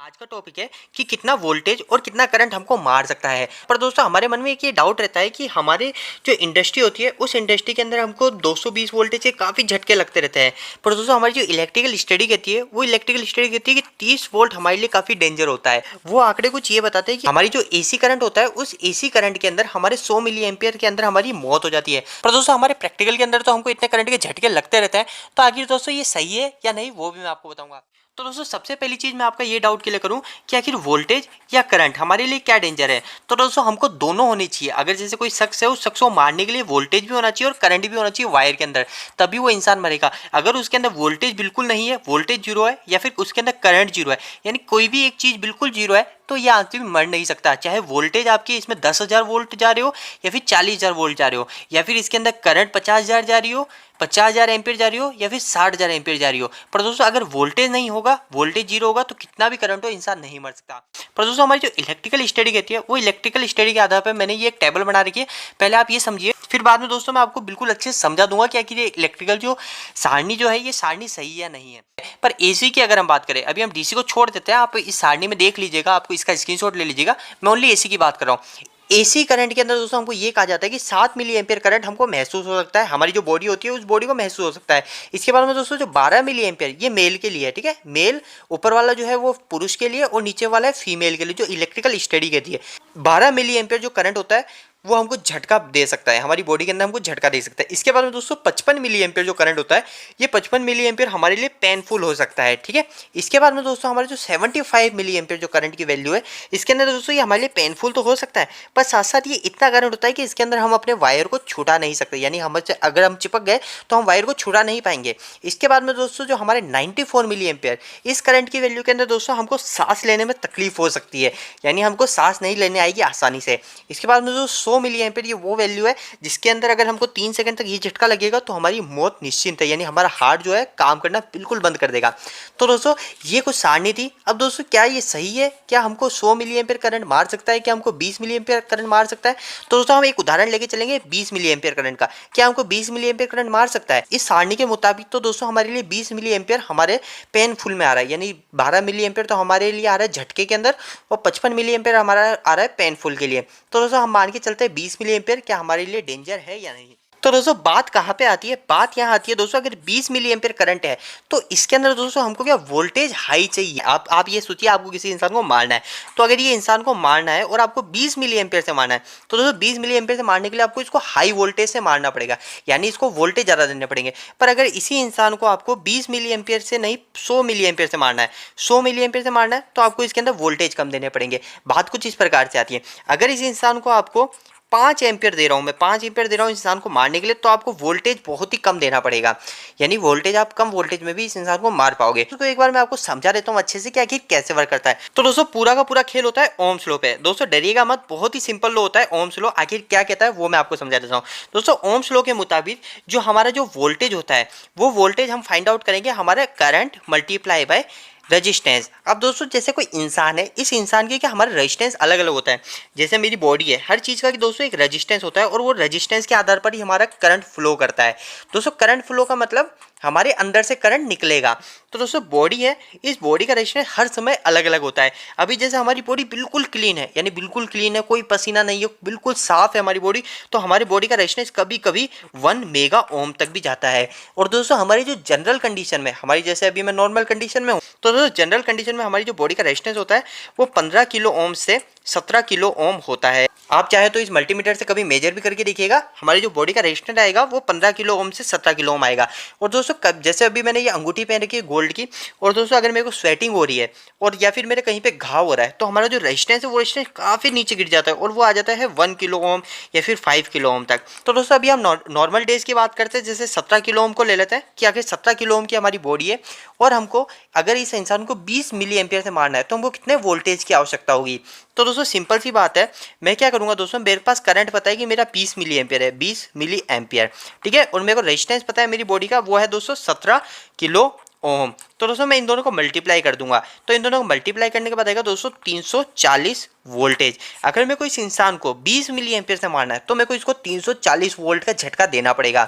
आज का टॉपिक है कि कितना वोल्टेज और कितना करंट हमको मार सकता है। पर दोस्तों हमारे मन में एक ये डाउट रहता है कि हमारे जो इंडस्ट्री होती है उस इंडस्ट्री के अंदर हमको 220 वोल्टेज के काफ़ी झटके लगते रहते हैं। पर दोस्तों हमारी जो इलेक्ट्रिकल स्टडी कहती है वो इलेक्ट्रिकल स्टडी कहती है कि 30 वोल्ट हमारे लिए काफ़ी डेंजर होता है। वो आंकड़े कुछ ये बताते हैं कि हमारी जो एसी करंट होता है उस एसी करंट के अंदर हमारे 100 मिली एम्पियर के अंदर हमारी मौत हो जाती है। पर दोस्तों हमारे प्रैक्टिकल के अंदर तो हमको इतने करंट के झटके लगते रहते हैं। तो आखिर दोस्तों ये सही है या नहीं वो भी मैं आपको बताऊंगा। तो दोस्तों सबसे पहली चीज मैं आपका ये डाउट क्लियर करूं कि आखिर वोल्टेज या करंट हमारे लिए क्या डेंजर है। तो दोस्तों हमको दोनों होने चाहिए। अगर जैसे कोई शख्स है उस शख्स को मारने के लिए वोल्टेज भी होना चाहिए और करंट भी होना चाहिए वायर के अंदर, तभी वो इंसान मरेगा। अगर उसके अंदर वोल्टेज बिल्कुल नहीं है, वोल्टेज जीरो है या फिर उसके अंदर करंट जीरो है, यानी कोई भी एक चीज बिल्कुल जीरो है, तो ये आदमी मर नहीं सकता। चाहे वोल्टेज आपकी इसमें 10,000 वोल्ट जा रहे हो या फिर 40,000 वोल्ट जा रहे हो, या फिर इसके अंदर करंट 50,000 जा रही हो, 50,000 एम्पीयर जा रही हो, या फिर 60,000 एम्पीयर जा रही हो। पर दोस्तों अगर वोल्टेज नहीं होगा, वोल्टेज जीरो होगा, तो कितना भी करंट हो इंसान नहीं मर सकता। पर दोस्तों हमारी जो इलेक्ट्रिकल स्टडी कहती है वो इलेक्ट्रिकल स्टडी के आधार पर मैंने ये एक टेबल बना रखी है। पहले आप ये समझिए, फिर बाद में दोस्तों मैं आपको बिल्कुल अच्छे से समझा दूंगा कि आखिर ये इलेक्ट्रिकल जो सारणी जो है ये सारणी सही है या नहीं है। पर एसी की अगर हम बात करें, अभी हम डीसी को छोड़ देते हैं, आप इस सारणी में देख लीजिएगा, आपको इसका स्क्रीनशॉट ले लीजिएगा। मैं ओनली एसी की बात कर रहा हूँ। एसी करंट के अंदर दोस्तों हमको ये कहा जाता है कि 7 मिली एम्पियर करंट हमको महसूस हो सकता है, हमारी जो बॉडी होती है उस बॉडी को महसूस हो सकता है। इसके बाद में दोस्तों जो 12 मिली एम्पियर ये मेल के लिए है, ठीक है। मेल ऊपर वाला जो है वो पुरुष के लिए और नीचे वाला है फीमेल के लिए, जो इलेक्ट्रिकल स्टडी कहती है। 12 मिली एम्पियर जो करंट होता है वो हमको झटका दे सकता है, हमारी बॉडी के अंदर हमको झटका दे सकता है। इसके बाद में दोस्तों 55 मिली एम्पियर जो करंट होता है, ये 55 मिली एम्पियर हमारे लिए पेनफुल हो सकता है, ठीक है। इसके बाद में दोस्तों हमारे जो 75 मिली एम्पियर जो करंट की वैल्यू है, इसके अंदर दोस्तों ये हमारे लिए पेनफुल तो हो सकता है, पर साथ साथ ये इतना करंट होता है कि इसके अंदर हम अपने वायर को छुटा नहीं सकते, यानी हमसे अगर हम चिपक गए तो हम वायर को छुटा नहीं पाएंगे। इसके बाद में दोस्तों जो हमारे 94 मिली एम्पियर इस करंट की वैल्यू के अंदर दोस्तों हमको सांस लेने में तकलीफ हो सकती है, यानी हमको सांस नहीं लेने आएगी आसानी से। इसके बाद में जो 100 मिली एम्पियर ये वो वैल्यू है जिसके अंदर अगर हमको 3 सेकंड तक ये झटका लगेगा तो हमारी मौत निश्चिंत है, यानी हमारा हार्ट जो है काम करना बिल्कुल बंद कर देगा। तो दोस्तों ये कुछ सारणी थी। अब दोस्तों क्या ये सही है? क्या हमको 100 मिली एम्पियर करंट मार सकता है? क्या हमको 20 मिली एम्पियर करंट मार सकता है? तो दोस्तों हम एक उदाहरण लेके चलेंगे 20 मिली एम्पियर करंट का। क्या हमको 20 मिली एम्पियर करंट मार सकता है? इस सारणी के मुताबिक तो दोस्तों हमारे लिए 20 मिली एम्पियर हमारे पेनफुल में आ रहा है, यानी 12 मिली एम्पियर तो हमारे लिए आ रहा है झटके के अंदर और 55 मिली एम्पियर हमारा आ रहा है पेनफुल के लिए। तो दोस्तों हम मान के चलते हैं 20 मिली एम्पियर क्या हमारे लिए डेंजर है या नहीं। तो दोस्तों बात कहाँ पे आती है? बात यहाँ आती है दोस्तों, अगर 20 मिली एम्पियर करंट है तो इसके अंदर दोस्तों हमको क्या वोल्टेज हाई चाहिए। आप ये सोचिए, आपको किसी इंसान को मारना है, तो अगर ये इंसान को मारना है और आपको 20 मिली एम्पियर से मारना है, तो दोस्तों 20 मिली एम्पियर से मारने के लिए आपको इसको हाई वोल्टेज से मारना पड़ेगा, यानी इसको वोल्टेज ज़्यादा देने पड़ेंगे। पर अगर इसी इंसान को आपको 20 मिली एम्पियर से नहीं 100 मिली एम्पियर से मारना है, 100 मिली एम्पियर से मारना है, तो आपको इसके अंदर वोल्टेज कम देने पड़ेंगे। बात कुछ इस प्रकार से आती है, अगर इस इंसान को आपको 5 एम्पियर दे रहा हूँ, मैं 5 एम्पियर दे रहा हूँ इंसान को मारने के लिए, तो आपको वोल्टेज बहुत ही कम देना पड़ेगा, यानी वोल्टेज आप कम वोल्टेज में भी इस इंसान को मार पाओगे। तो एक बार मैं आपको समझा देता हूँ अच्छे से कि आखिर कैसे वर्क करता है। तो दोस्तों पूरा का पूरा खेल होता है ओम्स लॉ पे। दोस्तों डरिएगा मत, बहुत ही सिंपल लॉ होता है ओम्स लॉ। आखिर क्या कहता है वो मैं आपको समझा देता हूँ। दोस्तों ओम्स लॉ के मुताबिक जो हमारा जो वोल्टेज होता है वो वोल्टेज हम फाइंड आउट करेंगे हमारा करंट मल्टीप्लाई बाय रेजिस्टेंस। अब दोस्तों जैसे कोई इंसान है, इस इंसान के क्या हमारा रेजिस्टेंस अलग अलग होता है। जैसे मेरी बॉडी है, हर चीज़ का कि दोस्तों एक रेजिस्टेंस होता है और वो रेजिस्टेंस के आधार पर ही हमारा करंट फ्लो करता है। दोस्तों करंट फ्लो का मतलब हमारे अंदर से करंट निकलेगा। तो दोस्तों बॉडी है, इस बॉडी का रेजिस्टेंस हर समय अलग अलग होता है। अभी जैसे हमारी बॉडी बिल्कुल क्लीन है, यानी बिल्कुल क्लीन है, कोई पसीना नहीं है, बिल्कुल साफ है हमारी बॉडी, तो हमारी बॉडी का रेजिस्टेंस कभी कभी 1 मेगा ओम तक भी जाता है। और दोस्तों हमारी जो जनरल कंडीशन में, हमारी जैसे अभी मैं नॉर्मल कंडीशन में हूँ, तो दोस्तों जनरल कंडीशन में हमारी जो बॉडी का रेजिस्टेंस होता है वो 15 किलो ओम से 17 किलो ओम होता है। आप चाहे तो इस मल्टीमीटर से कभी मेजर भी करके देखिएगा, हमारी जो बॉडी का रेजिस्टेंस आएगा वो 15 किलो ओम से 17 किलो ओम आएगा। और दोस्तों जैसे अभी मैंने ये अंगूठी पहन रखी है गोल्ड की, और दोस्तों अगर मेरे को स्वेटिंग हो रही है और या फिर मेरे कहीं पे घाव हो रहा है, तो हमारा जो रेजिस्टेंस है वो रेजिस्टेंस काफ़ी नीचे गिर जाता है और वो आ जाता है 1 किलो ओम या फिर 5 किलो ओम तक। तो दोस्तों अभी हम नॉर्मल डेज की बात करते हैं, जैसे 17 किलो ओम को ले लेते हैं कि आखिर 17 किलो ओम की हमारी बॉडी है और हमको अगर इस इंसान को 20 मिली एम्पियर से मारना है तो हमको कितने वोल्टेज की आवश्यकता होगी। तो दोस्तों सिंपल सी बात है, मैं क्या करूंगा दोस्तों, मेरे पास करंट पता है कि मेरा 20 मिली एम्पियर है, 20 मिली एम्पियर, ठीक है, और मेरे को रेजिस्टेंस पता है मेरी बॉडी का वो है दोस्तों 17 किलो ओम। तो दोस्तों मैं इन दोनों को मल्टीप्लाई कर दूंगा, तो इन दोनों को मल्टीप्लाई करने के बाद आएगा दोस्तों 340 वोल्टेज। अगर मेरे को इस इंसान को 20 मिली एम्पियर से मारना है तो मेरे को इसको 340 वोल्ट का झटका देना पड़ेगा।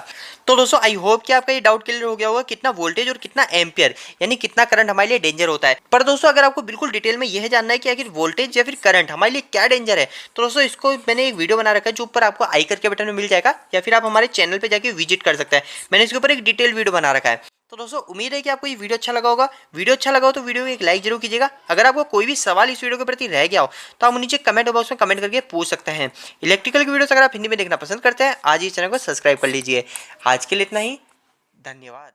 तो दोस्तों आई होप कि आपका ये डाउट क्लियर हो गया होगा कितना वोल्टेज और कितना एम्पियर यानी कितना करंट हमारे लिए डेंजर होता है। पर दोस्तों अगर आपको बिल्कुल डिटेल में यह जानना है कि आखिर वोल्टेज या फिर करंट हमारे लिए क्या डेंजर है, तो दोस्तों इसको मैंने एक वीडियो बना रखा है जो ऊपर आपको आई करके बटन में मिल जाएगा, या फिर आप हमारे चैनल पर जाकर विजिट कर सकते हैं। मैंने इसके ऊपर एक डिटेल वीडियो बना रखा है। तो दोस्तों उम्मीद है कि आपको ये वीडियो अच्छा लगा होगा। वीडियो अच्छा लगा हो तो वीडियो को एक लाइक जरूर कीजिएगा। अगर आपको कोई भी सवाल इस वीडियो के प्रति रह गया हो तो आप नीचे कमेंट बॉक्स में कमेंट करके पूछ सकते हैं। इलेक्ट्रिकल की वीडियोस अगर आप हिंदी में देखना पसंद करते हैं आज इस चैनल को सब्सक्राइब कर लीजिए। आज के लिए इतना ही, धन्यवाद।